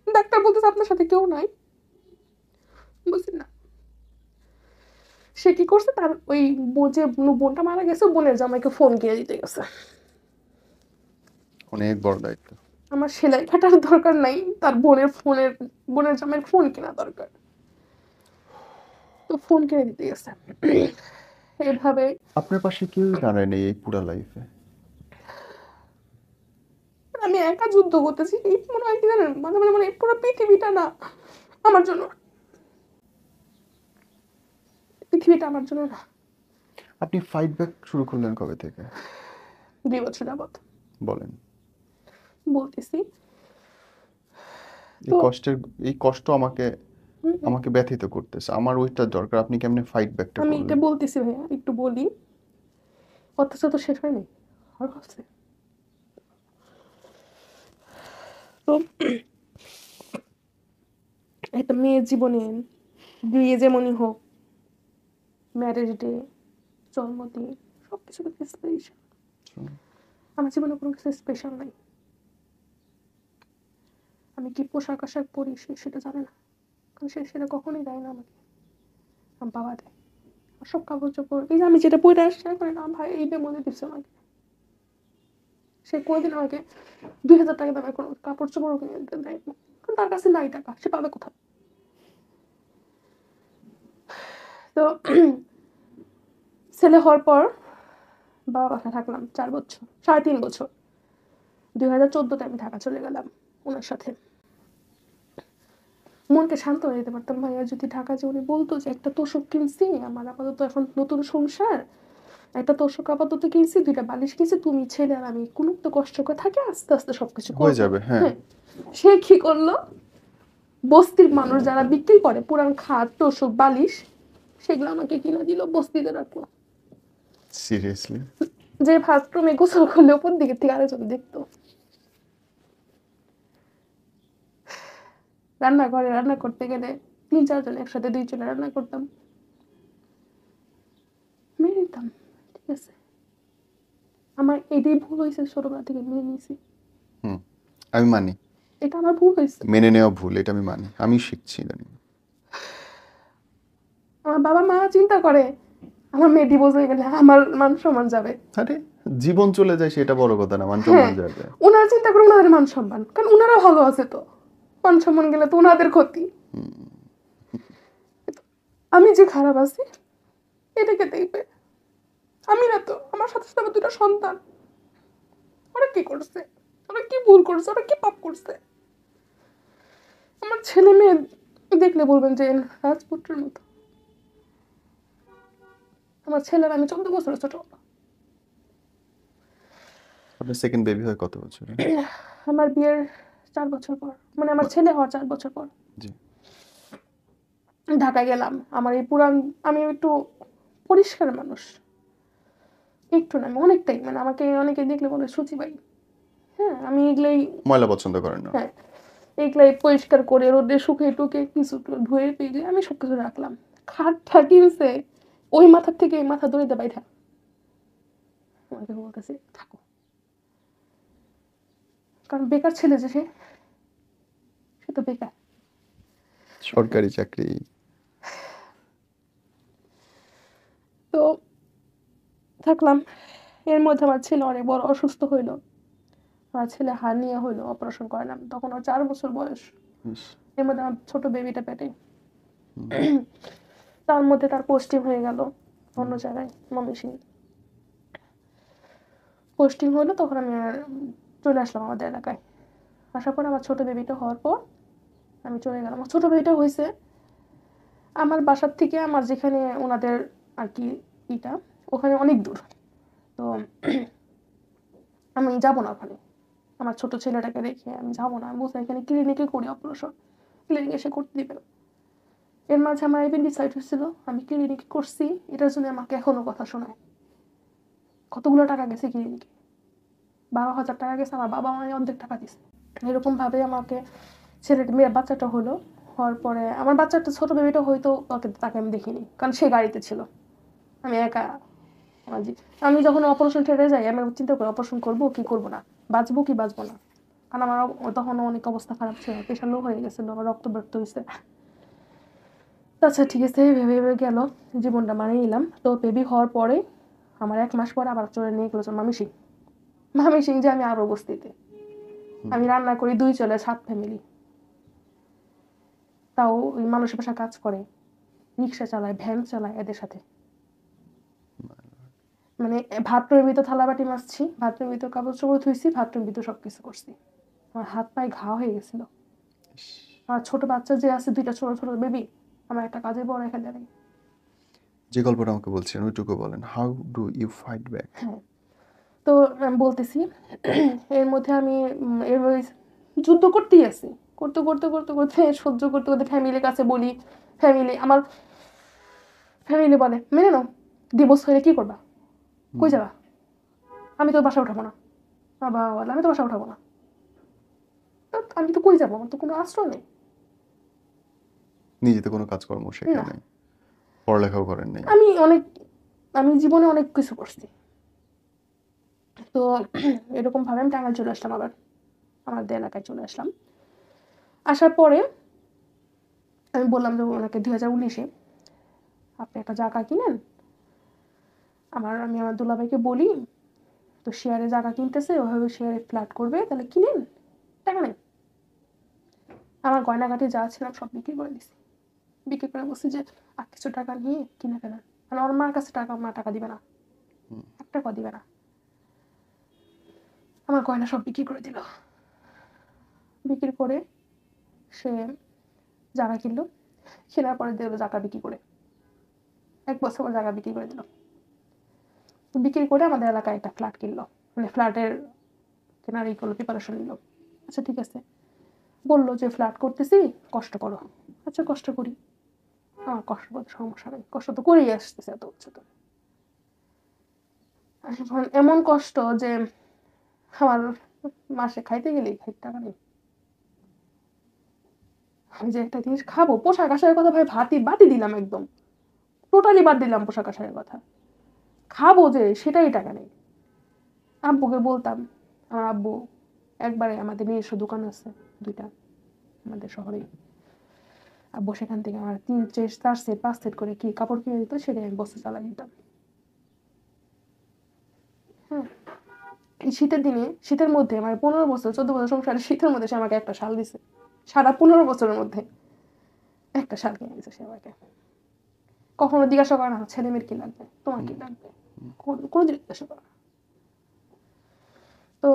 ডাক্তার বলতেছে আপনার সাথে কেউ নাই। বুঝলি না, সে কি করছে, তার ওই যে বোনটা মারা গেছে, বোনের জামাইকে ফোন কিনে দিতে গেছে। অনেক বড় দায়িত্ব। আমার সেলাই কাটার দরকার নাই, তার বোনের জামাইয়ের ফোন কেনা দরকার, তো ফোন কিনে দিতে গেছে। এইভাবে আপনার পাশে কেউ দাঁড়ায় নেই এই পুরা লাইফে? আমি একা যুদ্ধ করতেছি। এই মনে হয় কি জানেন, মাঝে মাঝে মানে পুরো পৃথিবীটা না আমার জন্য, পৃথিবীটা আমার জন্য না। আপনি ফাইট ব্যাক শুরু করলেন কবে থেকে? 2 বছর যাবত বলেন। বলতেছি। এই তো কষ্টের, এই কষ্ট আমাকে ব্যথিত করতেছে। আমার ওইটা দরকার। আপনি কেমনে ফাইট ব্যাকটা আমি এটা করলেন? বলতেছি ভাইয়া, একটু বলি। অথচ তো শেষ হয়নি, আর হচ্ছে। তো একটা মেয়ের জীবনে বিয়ে যেমনই হোক, ম্যারেজ ডে, জন্মদিন, সব কিছু স্পেশাল। আমার জীবনে কোনো কিছু স্পেশাল নাই। আমি কি পোশাক আশাক পরি সেটা জানে না, কারণ সে সেটা কখনোই দেয় না আমাকে, আমার বাবা দেয়। আর সব কাপড় চোপড়, এই যে আমি যেটা পরে আসছি করে না ভাই, এইটার মধ্যে দিচ্ছে আমাকে। সে কোনোদিন আমাকে 2000 টাকা দামের কোনো কাপড় চোপড়ও কিনে দিতে দেয় না, কারণ তার কাছে নাই টাকা, সে পাবে কোথায়? তো ছেলে হওয়ার পর বাবা বাসায় থাকলাম 4 বছর, 3.5 বছর। 2014-তে আমি ঢাকা চলে গেলাম ওনার সাথে। মনকে শান্ত হয়ে যেতে পারতাম। ভাইয়া যদি ঢাকা যে উনি বলতো যে একটা তোষক কিনছি, আমার আপাতত এখন নতুন সংসার, একটা তোষক আপাতত কিনছি, 2টা বালিশ কিনছি, তুমি ছেলে আর আমি কোনো তো কষ্ট করে থাকি, আস্তে আস্তে সবকিছু হয়ে করবো। যাবে, হ্যাঁ। হ্যাঁ, সে কি করলো, বস্তির মানুষ যারা বিক্রি করে পুরান খাট তোষক বালিশ, সেগুলো আমাকে কিনে দিল, বস্তিতে রাখলো। সিরিয়াসলি? যে বাথরুমে গোসল করলে উপর দিকে থেকে আরেকজন দেখতো। রান্নাঘরে রান্না করতে গেলে 3-4 জন একসাথে 2 চুলে রান্না করতাম, মেনে নিতাম। ঠিক আছে, আমার এটাই ভুল হয়েছে, ছোটবেলা থেকে মেনে নিয়েছি। হুম, আমি মানি। এটা আমার ভুল হয়েছে। মেনে নেওয়া ভুল, এটা আমি মানি। আমি শিখছি ইদানিং। আমার বাবা মা চিন্তা করে আমার মেয়ে ডিভোর্স হয়ে গেলে আমার মান সম্মান যাবে। আরে, জীবন চলে যায় সেটা বড় কথা না, মান হ্যাঁ, সম্মান যাবে। ওনারা চিন্তা করে ওনাদের মান সম্মান, কারণ ওনারা ভালো আছে, তো মান সম্মান গেলে তো ওনাদের ক্ষতি। আমি যে খারাপ আছি এটাকে দেখবে, আমি না তো, আমার সাথে সাথে আমার 2টা সন্তান, ওরা কি করছে, ওরা কি ভুল করছে, ওরা কি পাপ করছে? আমার ছেলে মেয়ে দেখলে বলবেন যে রাজপুত্রের মতো। আমার ছেলের আমি 14 বছরের ছোট। আপনার সেকেন্ড বেবি হয় কত বছরে? আমার বিয়ের 4 বছর পর, মানে আমার ছেলে হওয়ার 4 বছর পর জি। ঢাকায় গেলাম। আমার এই পুরান, আমি একটু পরিষ্কার মানুষ, একটু না আমি অনেকটাই, মানে আমাকে অনেকে দেখলে বলে সুচিবাই। হ্যাঁ, আমি এগুলাই, ময়লা পছন্দ করেন না? হ্যাঁ, এগুলাই পরিষ্কার করে রোদে শুকিয়ে টুকে কিছু ধুয়ে পেয়ে আমি সবকিছু রাখলাম। খাটটা কিনছে, ওই মাথার থেকে এই মাথা দড়িতে বাইঠা আমাকে বলতেছে থাকো, কারণ বেকার ছেলে যে সে তো বেকার। সরকারি চাকরি। তো থাকলাম। এর মধ্যে আমার ছেলে অনেক বড় অসুস্থ হইলো। আমার ছেলে হার্নিয়া হইলো, অপারেশন করালাম, তখন ওর 4 বছর বয়স। ইস, এর মধ্যে আমার ছোট বেবিটা পেটে। তার মধ্যে তার পোস্টিং হয়ে গেল অন্য জায়গায়, ময়মনসিংহে পোস্টিং হলো। তখন আমি আর চলে আসলাম আমাদের এলাকায়। আসার পর আমার ছোট বেবিটা হওয়ার পর আমি চলে গেলাম। আমার ছোট বেবিটা হয়েছে আমার বাসার থেকে, আমার যেখানে ওনাদের আর কি ইটা, ওখানে অনেক দূর। তো আমি যাবো না ওখানে, আমার ছোট ছেলেটাকে রেখে আমি যাবো না, আমি বলছি এখানে ক্লিনিকে করি অপারেশন, ক্লিনিকে এসে করতে দিবে না। এর মাঝে আমার অ্যাপেন্ডিসাইটিস হয়েছিল, আমি ক্লিনিকে করছি, এটার জন্য আমাকে এখনো কথা শোনায়। কতগুলো টাকা গেছে ক্লিনিকে, 12,000 টাকা গেছে, আমার বাবা আমায় অর্ধেক টাকা দিছে। এরকম ভাবে আমাকে ছেলেটা মেয়ে বাচ্চাটা হলো, হওয়ার পরে আমার বাচ্চাটা ছোট বেবিটা হয়তো তাকে আমি দেখিনি, কারণ সে গাড়িতে ছিল, আমি একা। আমি যখন অপারেশন থিয়েটারে যাই আমি চিন্তা করি অপারেশন করবো কি করবো না, বাঁচবো কি বাঁচবো না, কারণ আমার তখন অনেক অবস্থা খারাপ ছিল, প্রেশার লো হয়ে গেছিলো, আমার রক্ত বেরোতে হয়েছে। আচ্ছা ঠিক আছে, ভেবে ভেবে গেল, জীবনটা মানিয়ে নিলাম। তো বেবি হওয়ার পরে আমার 1 মাস পরে আবার চলে নিয়ে গেলো মামি সিং যে আমি আরো বস্তিতে, আমি রান্না করি, 2 চলে 7 ফ্যামিলি, তাও ওই মানুষের বাসা কাজ করে, রিক্সা চালায়, ভ্যান চালায় এদের সাথে। মানে ভাতটার ভিতর থালাবাটি মাজছি, ভাতটার ভিতর কাপড় চোপড় ধুইছি, ভাতটার ভিতর সবকিছু করছি। আমার হাত পায়ে ঘা হয়ে গেছিল। আমার ছোট বাচ্চা যে আছে, 2টা ছোট ছোট বেবি, আমার একটা কাজে বড় এখানে জানি। যে গল্পটা আমাকে বলছেন ওইটুকু বলেন, how do you fight back? হ্যাঁ, তো আমি বলতেছি, এর মধ্যে আমি এর যুদ্ধ করতেই আছি, করতে করতে করতে করতে সহ্য করতে করতে ফ্যামিলির কাছে বলি, আমার ফ্যামিলি বলে মেনে নাও, ডিভোর্স হয়ে কি করবা, কই যাবা, আমি তো বাসা উঠাবো না, বাবা বলে আমি তো বাসা উঠাবো না। আমি তো কই যাবো, আমার তো কোনো আশ্রয় নেই। নিজে তো কোনো কাজকর্ম শেখেন নাই, পড়ালেখাও করেন নাই। আমি জীবনে অনেক কিছু করছি। তো এরকম ভাবে আমি টাঙ্গাইল চলে আসলাম, আবার আমাদের এলাকায় চলে আসলাম। আসার পরে আমি বললাম যে ওনাকে 2019-এ আপনি একটা জায়গা কিনেন, আমি আমার দুলাভাইকে বলি, তো শেয়ারে জায়গা কিনতেছে, ওইভাবে শেয়ারে ফ্ল্যাট করবে, তাহলে কিনেন, টাকা নেই। আমার গয়নাগাটি যা ছিলাম সব বিক্রি করে দিছি, বিক্রি করে বলছি যে আর কিছু টাকা নিয়ে কিনে ফেলেন, মানে ওর মার কাছে মা টাকা দিবে না, 1 টাকা দিবে না। আমার গয়না সব বিক্রি করে দিল, বিক্রি করে সে জায়গা কিনলো, কেনার পরে দিল জায়গা বিক্রি করে, 1 বছর পর জায়গা বিক্রি করে দিল। বিক্রি করে আমাদের এলাকায় একটা ফ্ল্যাট কিনলো, মানে ফ্ল্যাটের কেনার করলো, প্রিপারেশন নিল। আচ্ছা ঠিক আছে, বললো যে ফ্ল্যাট করতেছি, কষ্ট করো। আচ্ছা কষ্ট করি, আমার কষ্ট করতে সমস্যা নেই, কষ্ট তো করেই আসতেছে এত বছর ধরে। এখন এমন কষ্ট যে আমার মাসে খাইতে গেলেই টাকা নেই। আমি যে একটা জিনিস খাবো, পোশাক আশাকের কথা ভাই বাদই দিলাম, একদম টোটালি বাদ দিলাম পোশাক আশাকের কথা, খাবো যে সেটাই টাকা নেই। আব্বুকে বলতাম, আমার আব্বু একবারে, আমাদের নিজস্ব দোকান আছে 2টা আমাদের শহরে, আব্বু সেখান থেকে আমার 3 সেট 4 সেট 5 সেট করে কি কাপড় কিনে দিত, সেটাই আমি বস্তা চালাই দিতাম। হ্যাঁ, এই শীতের দিনে, শীতের মধ্যে আমার 15 বছর 14 বছর সংসারে, শীতের মধ্যে সে আমাকে একটা শাল দিছে, সারা 15 বছরের মধ্যে একটা শাল কিনে দিছে সে আমাকে। কখনো জিজ্ঞাসা করে না ছেলে মেয়ের কি লাগবে, তোমার কি লাগবে, কোনো জিজ্ঞাসা করে না। তো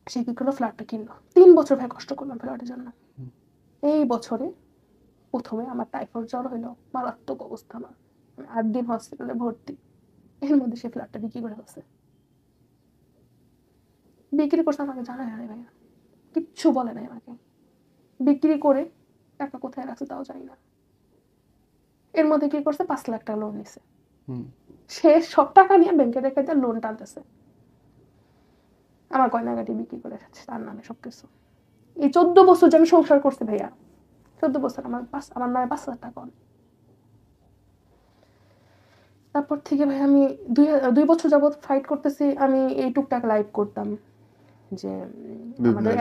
সে কি করলো, ফ্ল্যাটটা কিনলো। 3 বছর ভাই কষ্ট করলাম ফ্ল্যাটের জন্য। এই বছরে প্রথমে আমার টাইফয়েড জ্বর হইলো, মারাত্মক অবস্থা আমার, 8 দিন হসপিটালে ভর্তি। এর মধ্যে সে ফ্ল্যাটটা বিক্রি করে ফেলছে, বিক্রি করছে, আমাকে জানায় না ভাইয়া, কিচ্ছু বলে নাই আমাকে। বিক্রি করে টাকা কোথায় রাখছে তাও জানি না। এর মধ্যে কি করছে, 5 লাখ টাকা লোন নিছে, সে সব টাকা নিয়ে ব্যাংকে রেখে দিয়ে লোন টানতেছে, আমার গয়নাগাটি বিক্রি করে রেখেছে তার নামে সবকিছু। এই 14 বছর যে আমি সংসার করছি ভাইয়া, 14 বছর আমার নামে 5 লাখ টাকা। তারপর থেকে ভাই আমি 2 বছর যাবত ফাইট করতেছি। আমি এই টুকটাক লাইভ করতাম, যে আমাদের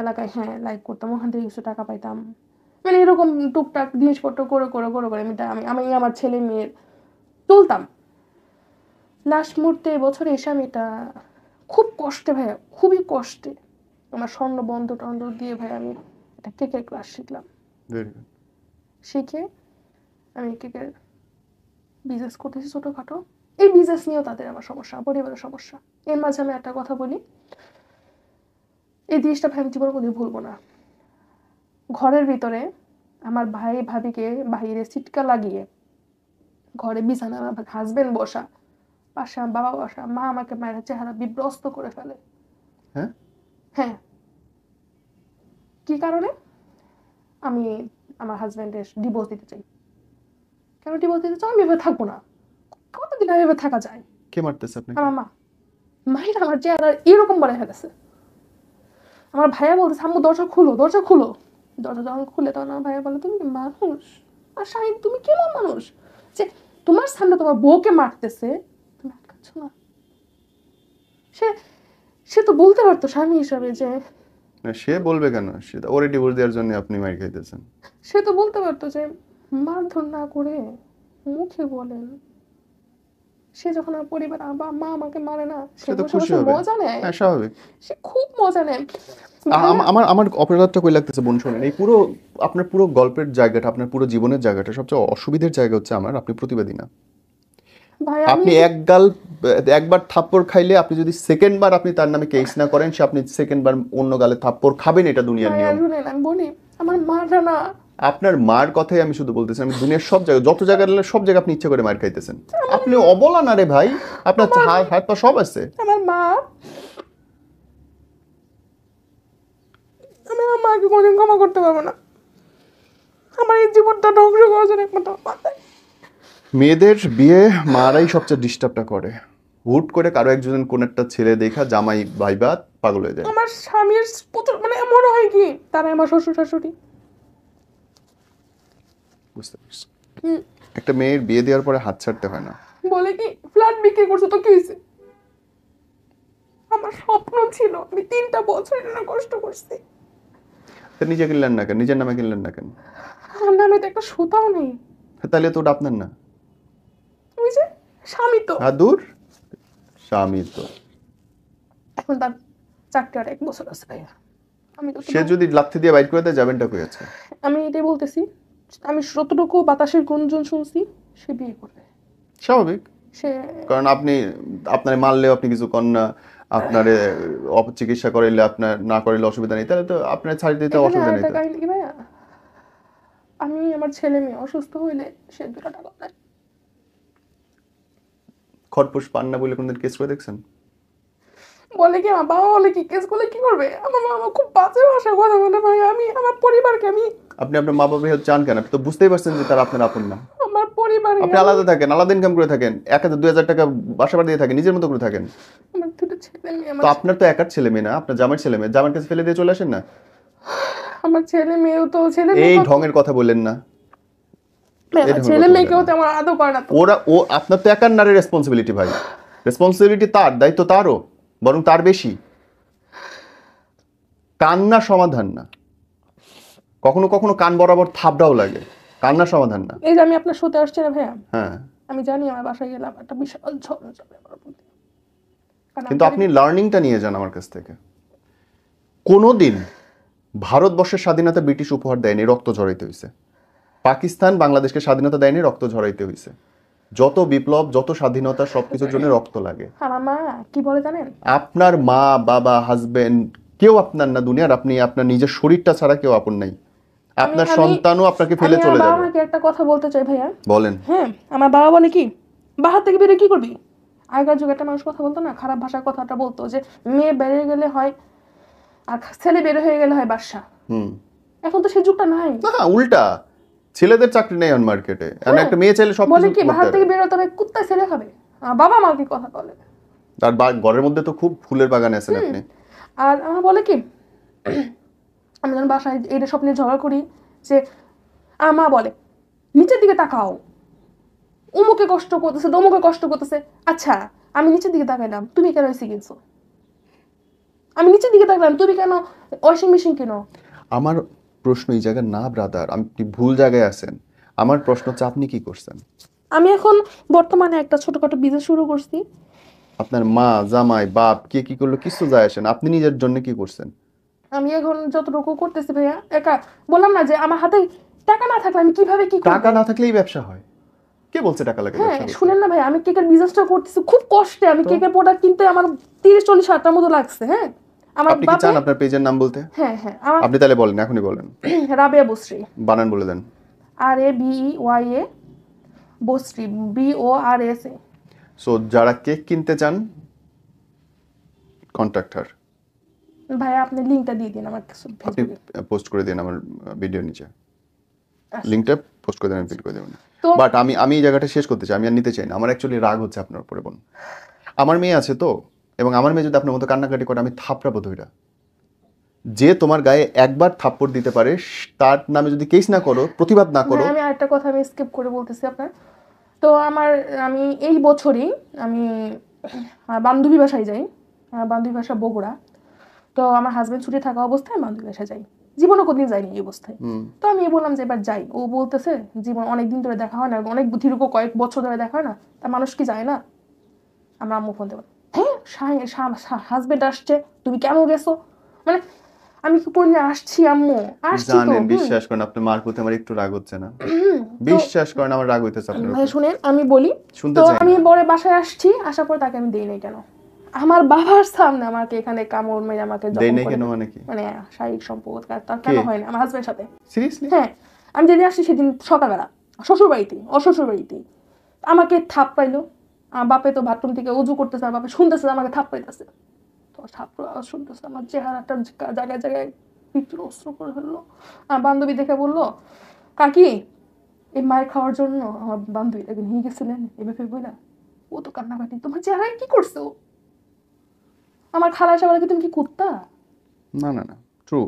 এলাকায় হ্যাঁ লাইভ করতাম, ওখান থেকে কিছু টাকা পাইতাম, মানে এরকম টুকটাক জিনিসপত্র করে করে করে করে আমি আমার ছেলে মেয়ের চলতাম। লাস্ট মুহূর্তে এবছরে এসে আমি এটা খুব কষ্টে ভাইয়া, খুবই কষ্টে আমার স্বর্ণ বন্ধ টন্ধ দিয়ে ভাই আমি একটা কেকের ক্লাস শিখলাম। শিখে আমি কেকের বিজনেস করতেছি ছোটখাটো। এই বিজনেস নিয়েও তাদের আমার সমস্যা, পরিবারের সমস্যা। এর মাঝে আমি একটা কথা বলি, এই জিনিসটা ভাই আমি জীবনে কোনোদিন ভুলবো না। ঘরের ভিতরে আমার ভাই ভাবিকে বাইরে সিটকা লাগিয়ে, ঘরে বিছানা আমার হাজবেন্ড বসা, পাশে আমার বাবা বসা, মা আমাকে মায়ের চেহারা বিভ্রস্ত করে ফেলে। হ্যাঁ হ্যাঁ, কি কারণে? আমি আমার হাজবেন্ডের ডিভোর্স দিতে চাই। কেন ডিভোর্স দিতে চাও? আমি এভাবে থাকবো না। কতদিন আর এভাবে থাকা যায়? কে মারতেছে আপনাকে? আমার মা। মায়ের আমার চেহারা এরকম বলে ফেলেছে। আমার ভাইয়া বলতেছে আম্মু দরজা খুলো, দরজা খুলো। দরজা যখন খুলে তখন আমার ভাইয়া বলে তুমি কি মানুষ? আর শাহিদ তুমি কেমন মানুষ যে তোমার সামনে তোমার বউকে মারতেছে, তুমি আটকাচ্ছ না? সে সে তো বলতে পারতো স্বামী হিসাবে যে, না, সে বলবে কেন? সে ওরে ডিভোর্স দেওয়ার জন্য আপনি মার খাইতেছেন। সে তো বলতে পারতো যে মারধর না করে মুখে বলেন। সে যখন আমার পরিবার মা আমাকে মারে না, সে সে তো বসে খুশি বসে হবে। মজা নেয়। হ্যাঁ, স্বাভাবিক। সে খুব মজা নেয়। আমার আমার অপরাধটা কই লাগতেছে বোন, শোনেন, এই পুরো আপনার পুরো গল্পের জায়গাটা, আপনার পুরো জীবনের জায়গাটা সবচেয়ে অসুবিধার জায়গা হচ্ছে আমার, আপনি প্রতিবাদী না। ভাই আপনি একবার থাপ্পড় খাইলে আপনি যদি সেকেন্ড বার আপনি তার নামে কেস না করেন, সে আপনি সেকেন্ড বার অন্য গালে থাপ্পড় খাবেন, এটা দুনিয়ার নিয়ম। শুনেন আমি বলি, আমার মাটা না। আপনার মার কথাই আমি শুধু বলতেছি, আমি দুনিয়ার সব জায়গায়, যত জায়গায় সব জায়গায় আপনি ইচ্ছা করে মার খাইতেছেন। আপনি অবলা না রে ভাই, আপনার হাত পা সব আছে। আমার মা, আমি আমার মাকে কোনোদিন ক্ষমা করতে পারবো না। আমার এই জীবনটা ধ্বংস করার জন্য একমাত্র মাথায়। মেয়েদের বিয়ে মারাই সবচেয়ে ডিস্টার্বটা করে। হুট করে কারো একজন কোন একটা ছেলে দেখা জামাই ভাইবা পাগল হয়ে যায়। আমার স্বামীর প্রচুর মানে মনে হয় কি তারা আমার শ্বশুর শাশুড়ি। বুঝতে পারছি। হুম, একটা মেয়ের বিয়ে দেওয়ার পরে হাত ছাড়তে হয় না। বলে কি ফ্ল্যাট বিক্রি করছো তো কি হয়েছে? আমার স্বপ্ন ছিল, আমি 3টা বছর এটা কষ্ট করছি। তা নিজে কিনলেন না কেন? নিজের নামে কিনলেন না কেন? আমার নামে তো একটা সুতাও নেই। তাহলে তো ওটা আপনার না। ওই যে স্বামী তো, হ্যাঁ, দূর, স্বামী তো। এখন তার 4টা আর 1 বছর আছে ভাইয়া। আমি তো সে যদি লাথি দিয়ে বাইর করে দেয়, যাবেনটা কই আছে? আমি এটাই বলতেছি, আমি যতটুকু বাতাসের গুঞ্জন শুনছি সে বিয়ে করবে। স্বাভাবিক, সে কারণ আপনি আপনার মারলেও আপনি কিছু করেন না, আপনারে অপচিকিৎসা করাইলে আপনার না করাইলে অসুবিধা নেই, তাহলে তো আপনার ছাড় দিতে এখানে অসুবিধা নেই আরেকটা তো। কাহিনী কি ভাইয়া, আমি আমার ছেলে মেয়ে অসুস্থ হইলে সে 2 টাকা দেয়। খরপোশ পান না বলে কোনদিন কেস করে দেখছেন? বলে কি আমার বাবা বলে কি কেস করলে কি করবে? আমার বাবা খুব বাজে ভাষায় কথা বলে ভাই। আমি আমার পরিবারকে আমি আপনি আপনার মা বাবা হেল্প চান কেন? আপনি তো বুঝতেই পারছেন যে তারা আপনার আপন না। আমার পরিবারে আপনি আলাদা থাকেন, আলাদা ইনকাম করে থাকেন, 1000-2000 টাকা বাসা ভাড়া দিয়ে থাকেন, নিজের মতো করে থাকেন। আমার 2টা ছেলে মেয়ে, তো আপনার তো একার ছেলে মেয়ে না, আপনার জামার ছেলে মেয়ে, জামার কাছে ফেলে দিয়ে চলে আসেন না। আমার ছেলে মেয়েও তো ছেলে এই মেয়ে ঢঙের কথা বললেন না। এই ঢঙের ছেলে কথা মেয়েকেও বললেন তো না। আমার আদৌ করে না তো। ও আপনার তো একার নারী রেসপন্সিবিলিটি ভাই, রেসপন্সিবিলিটি তার, দায়িত্ব তারও, বরং তার বেশি। কান্না সমাধান না, কখনো কখনো কান বরাবর থাবড়াও লাগে, কান্না সমাধান না। এই যে আমি আপনার শোতে আসছি না ভাইয়া, হ্যাঁ, আমি জানি আমার বাসায় গেলে আমার একটা বিশাল ঝগড়া চলে আমার প্রতি। কারণ কিন্তু আপনি লার্নিংটা নিয়ে যান আমার কাছ থেকে। কোনোদিন ভারতবর্ষের স্বাধীনতা ব্রিটিশ উপহার দেয়নি, রক্ত ঝরাইতে হয়েছে। পাকিস্তান বাংলাদেশকে স্বাধীনতা দেয়নি, রক্ত ঝরাইতে হয়েছে। যত বিপ্লব, যত স্বাধীনতা, সবকিছুর জন্য রক্ত লাগে। আমার মা কি বলে জানেন? আপনার মা বাবা হাজবেন্ড কেউ আপনার না দুনিয়ার, আপনি আপনার নিজের শরীরটা ছাড়া কেউ আপন নাই। আপনার সন্তানও আপনাকে ফেলে আমি চলে আমার যাবে। বাবাকে একটা কথা বলতে চাই ভাইয়া। বলেন। হ্যাঁ, আমার বাবা বলে কি বাহার থেকে বেরিয়ে কি করবি? আগের যুগে একটা মানুষ কথা বলতো না, খারাপ ভাষায় কথাটা বলতো যে মেয়ে বেরিয়ে গেলে হয় আর ছেলে বের হয়ে গেলে হয় বাদশা। এখন তো সেই যুগটা নাই। না, উল্টা, ছেলেদের চাকরি নেই অন মার্কেটে, আর একটা মেয়ে চাইলে সব বলে কিছু কি বাহার করতে থেকে পারে। বেরোতে হবে কুত্তা ছেলে খাবে। বাবা মা কি কথা বলে। আর ঘরের মধ্যে তো খুব ফুলের বাগান আছেন আপনি। আর আমার বলে কি আমি যখন বাসায় এটা সব নিয়ে ঝগড়া করি যে মা বলে নিচের দিকে তাকাও, অমুকে কষ্ট করতেছে তমুকে কষ্ট করতেছে। আচ্ছা আমি নিচের দিকে তাকাইলাম, তুমি কেন এসি কিনছো? আমি নিচের দিকে তাকালাম, তুমি কেন ওয়াশিং মেশিন কিনো? আমার প্রশ্ন এই জায়গায় না ব্রাদার, আপনি ভুল জায়গায় আছেন। আমার প্রশ্ন হচ্ছে আপনি কি করছেন? আমি এখন বর্তমানে একটা ছোটখাটো বিজনেস শুরু করছি। আপনার মা জামাই বাপ কে কি করলো কিছু যায় আসে না, আপনি নিজের জন্য কি করছেন? আমি এখন যতটুকু করতেছি ভাইয়া, একা বললাম না যে আমার হাতে টাকা না থাকলে আমি কিভাবে কি করব? টাকা না থাকলেই ব্যবসা হয়? কে বলছে টাকা লাগে হ্যাঁ ব্যবসা করতে? শুনেন না ভাই, আমি কেকের বিজনেসটা করতেছি খুব কষ্টে। আমি কেকের প্রোডাক্ট কিনতে আমার 30-40 হাজার টাকার মতো লাগছে। হ্যাঁ আমার আপনি কি চান আপনার পেজের নাম বলতে? হ্যাঁ হ্যাঁ আমার আপনি তাহলে বলেন, এখনই বলেন। রাবেয়া বসরি, বানান বলে দেন। RABEYA Basri, BORSA। সো যারা কেক কিনতে চান কন্ট্যাক্ট হার। ভাইয়া আপনি লিঙ্কটা দিয়ে দিন আমার কিছু আপনি ফেসবুকে। পোস্ট করে দিন আমার ভিডিও নিচে, আচ্ছা। লিঙ্কটা পোস্ট করে দেন, আমি ফিল করে দেবেন। তো বাট আমি এই জায়গাটা শেষ করতে চাই, আমি আর নিতে চাই না। আমার অ্যাকচুয়ালি রাগ হচ্ছে আপনার উপরে বোন। আমার মেয়ে আছে তো, এবং আমার মেয়ে যদি আপনার মতো কান্নাকাটি করে আমি থাপড়াবো ধইরা। যে তোমার গায়ে একবার থাপ্পড় দিতে পারে তার নামে যদি কেস না করো, প্রতিবাদ না করো। আমি আরেকটা কথা আমি স্কিপ করে বলতেছি আপনার। তো আমি এই বছরই আমি বান্ধবী বাসায় যাই। আমার বান্ধবী বাসা বগুড়া। তো আমার হাজবেন্ড ছুটি থাকা অবস্থায় বান্ধবী বাসায় যাই, জীবনে কোনদিন যাইনি এই অবস্থায়। তো আমি বললাম যে এবার যাই। ও বলতেছে জীবন অনেকদিন ধরে দেখা হয় না, অনেক দীর্ঘ কয়েক বছর ধরে দেখা হয় না, তা মানুষ কি যায় না? আমরা আম্মু ফোন দেবো, হ্যাঁ হাজবেন্ড আসছে, তুমি কেন গেছো? মানে আমি কি করে আসছি আম্মু, আসছি তো। জানেন, বিশ্বাস করেন আপনার মার প্রতি আমার একটু রাগ হচ্ছে না, বিশ্বাস করেন আমার রাগ হইতেছে আপনার ভাই উপর। শুনেন আমি বলি। শুনতে তো চাই আমি না। পরে বাসায় আসছি, আসার পর তাকে আমি দেই নাই কেন? আমার বাবার সামনে আমাকে এখানে কামড় মেরে আমাকে দেই জখম নাই করে কেন দেয়। মানে কি? মানে শারীরিক সম্পর্ক তার কেন কে? হয় না আমার হাজবেন্ডের সাথে? সিরিয়াসলি? হ্যাঁ, আমি যেদিন আসছি সেদিন সকালবেলা শ্বশুর বাড়িতেই, অশ্বশুর বাড়িতেই আমাকে থাপ পাইলো। আমার বাপে তো বাথরুম থেকে উজু করতেছে, আমার বাপে শুনতেছে আমাকে থাপ পাইতেছে। তো থাপ্পড় আওয়াজ শুনতেছে, আমার চেহারাটা জায়গায় জায়গায় পিত্র অস্ত্র করে ফেললো। আমার বান্ধবী দেখে বললো, কাকি এই মায়ের খাওয়ার জন্য আমার বান্ধবীটাকে নিয়ে গেছিলেন এভাবে বইলা? ও তো কান্নাকাটি, তোমার চেহারায় কি করছো? আমার খালা এসে বলে কি তুমি কি কুত্তা? না না না, ট্রু।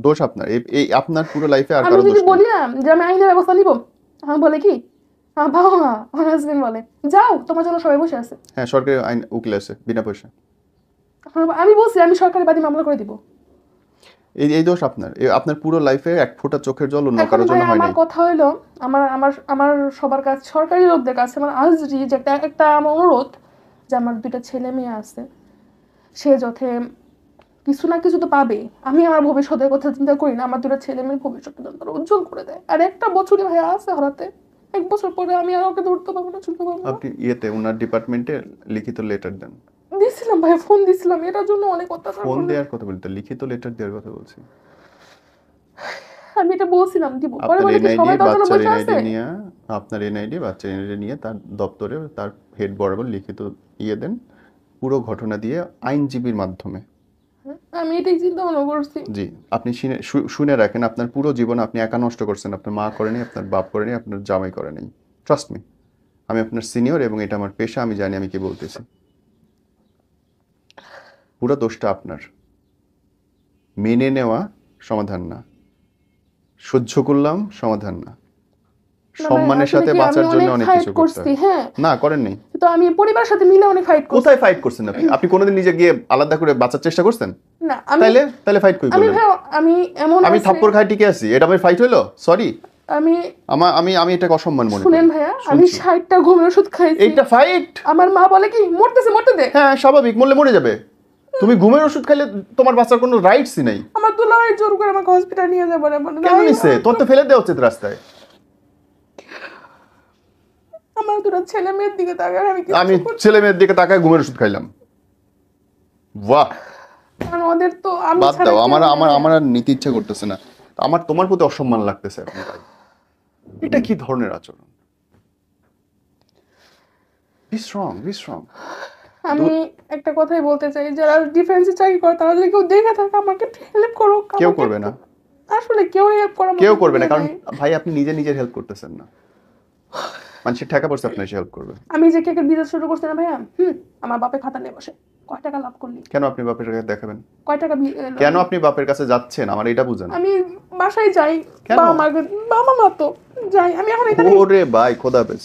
দোষ আপনার, এই আপনার পুরো লাইফে আর আমি কারো দোষ যদি নেই। বলি না যে আমি আইনের ব্যবস্থা নিব, আমার বলে কি, আমার বাবা মা আমার হাজবেন্ড বলে যাও তোমার জন্য সবাই বসে আছে। হ্যাঁ, সরকারি আইন উকিল আছে বিনা পয়সা। আমি বলছি আমি সরকারি বাদী মামলা করে দিব। এই দোষ আপনার। আপনার পুরো লাইফে এক ফোঁটা চোখের জল অন্য এখন কারোর ভাই জন্য হয় আমার নাই। কথা হলো, আমার আমার আমার সবার কাছে, সরকারি লোকদের কাছে আমার আজরি যে একটা আমার অনুরোধ, যে আমার 2টা ছেলে মেয়ে আছে, সে যথে কিছু না কিছু তো পাবে। আমি আমার ভবিষ্যতের কথা চিন্তা করি না, আমার 2টা ছেলে মেয়ের ভবিষ্যৎটা যেন তারা উজ্জ্বল করে দেয়। আর একটা বছরই ভাই আছে হারাতে, 1 বছর পরে আমি আর ওকে ধরতে পারবো না, ছুটতে পারবো না। আপনি ওনার ডিপার্টমেন্টে লিখিত লেটার দেন। দিছিলাম ভাই, ফোন দিছিলাম, এটার জন্য অনেক অত্যাচার ফোন করলো। দেওয়ার কথা বলতে, লিখিত লেটার দেওয়ার কথা বলছি। আমি এটা বলছিলাম দিব, পরে আপনার বলে কি এনআইডি, সবাই তার জন্য বাচ্চার বসে এনআইডি আছে। নিয়ে, আপনার এনআইডি বাচ্চার এনআইডি নিয়ে তার দপ্তরে তার হেড বরাবর লিখিত দেন, পুরো ঘটনা দিয়ে আইনজীবীর মাধ্যমে। আমি এটাই চিন্তা ভাবনা করছি। জি, আপনি শুনে রাখেন, আপনার পুরো জীবন আপনি একা নষ্ট করছেন। আপনার মা করেনি, আপনার বাপ করেনি, আপনার জামাই করেনি। ট্রাস্ট মি, আমি আপনার সিনিয়র এবং এটা আমার পেশা, আমি জানি আমি কি বলতেছি। পুরো দোষটা আপনার। মেনে নেওয়া সমাধান না, সহ্য করলাম সমাধান না, সম্মানের সাথে বাঁচার জন্য অনেক কিছু করতে করছি। হয়। হ্যাঁ, না করেননি। তো আমি পরিবারের সাথে মিলে অনেক ফাইট করছি। কোথায় ফাইট করছেন আপনি? আপনি কোনোদিন নিজে গিয়ে আলাদা করে বাঁচার চেষ্টা করছেন? না আমি তাইলে ফাইট কই আমি করলেন? ভাই আমি এমন আমি আছে- থাপ্পড় খাই টিকে আছি, এটা আমার ফাইট হইলো? সরি, আমি আমি এটাকে অসম্মান মনে করি। শুনেন ভাইয়া, আমি 60টা ঘুমের ওষুধ খাইছি। এইটা ফাইট? আমার মা বলে কি মরতেছে মরতে দে। হ্যাঁ, স্বাভাবিক, মরলে মরে যাবে। তুমি ঘুমের ওষুধ খাইলে তোমার বাঁচার কোনো রাইটসই নাই। আমার দুলাভাই জোর করে আমাকে হসপিটাল নিয়ে যাবে না, বলে কেন নিছে? তোর তো ফেলে দেওয়া উচিত রাস্তায়। আমার 2টা ছেলে মেয়ের দিকে তাকায় আমি ছেলে মেয়ের দিকে তাকায় ঘুমের ওষুধ খাইলাম? বাহ, কারণ ওদের তো আমি বাদ ছাড়া দাও। কেউ আমার নেই। আমার আমার আর নিতে ইচ্ছা করতেছে না। আমার তোমার প্রতি অসম্মান লাগতেছে এখন ভাই। এটা কি ধরনের আচরণ? Be strong. আমি একটা কথাই বলতে চাই, যারা ডিফেন্সে চাকরি করে তারা যদি কেউ দেখে থাকে আমাকে হেল্প করো। কেউ করবে না, আসলে কেউ হেল্প করার মতো কেউ করবে না, কেউ কারণ নাই। ভাই আপনি নিজের হেল্প করতেছেন না। মানুষের ঠেকা পড়ছে, আপনি এসে হেল্প করবে। আমি যে কেকের বিজনেস শুরু করছি না ভাইয়া, আমার বাপে খাতা নিয়ে বসে কয় টাকা লাভ করলি, কেন আপনি বাপের কাছে দেখাবেন? কয় টাকা কেন আপনি বাপের কাছে যাচ্ছেন আমার এটা বুঝেন। আমি বাসায় যাই, কেন? বাবা মা তো যাই, আমি এখন এখানে ওরে ভাই, খোদা হাফেজ।